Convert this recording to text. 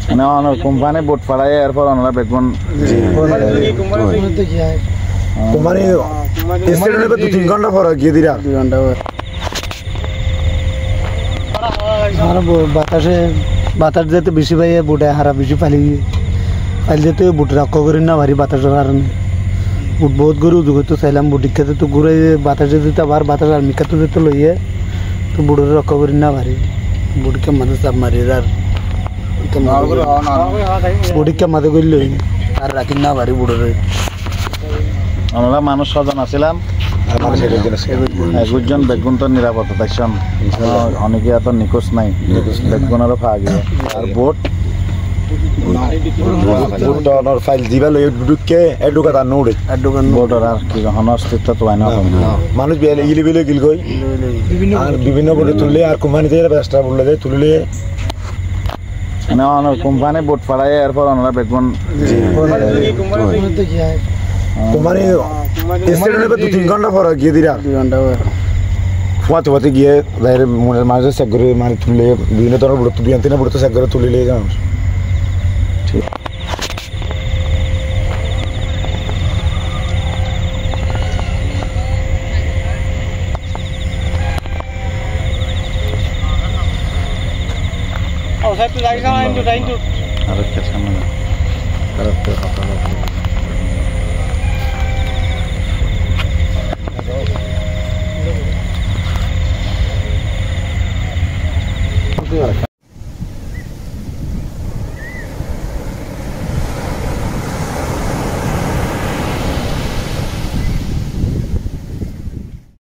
মানে company vote পাড়ায় এরপর ওনারা বেগুন কোম্পানি স্টেডিয়ামে 2-3 ঘন্টা পর গিয়ে দিরা 2 ঘন্টা বাতাসে বাতাস যেতে বেশি পাই বুটে হারা বেশি পালি যেতে বুট রক্ষ করি না ভারী বাতাসের কারণে বুট বহুত গরু উদুগ তো চাইলাম বুট খেতে তো ঘুরে বাতাসে যেতে আবার বাতাস আর মিকা তো যেতে লইয়ে তো বুটের রক্ষ করি না ভারী বুটকে মাঝে চাপ মারি আর বুটকে মাঝে করি লই আর রাখি না ভারী বুটের আমরা মানুষ 6 জন আছিলাম একজন বেগুন তো নিরাপত্তা দেখছেন অনেকে এত নিখোঁজ নাই বেগুনেরও পাওয়া গিয়ে আর বোট ফাইল দিবা লই ঢুকে এডুকা তা নোড়ে বোটর আর কি অস্তিত্ব তো হয় না মানুষ ইলি বিলে গিল গই আর বিভিন্ন বোটে তুললে আর কোম্পানি থেকে ব্যবস্থা বললে যে তুললে মানে কোম্পানি বোট পাড়ায় এরপর ওনারা বেগুন কোম্পানি স্টেডিয়ামে 2-3 ঘন্টা পর গিয়ে দিরা 2 ঘন্টা ফুয়াতে গিয়ে মাঝে চেক করে মানে তুললে বিভিন্ন ধরনের বুড়ো দুই তিনটা বুড়ো তো চেক করে তুলিলে যাও আর একটা সামনে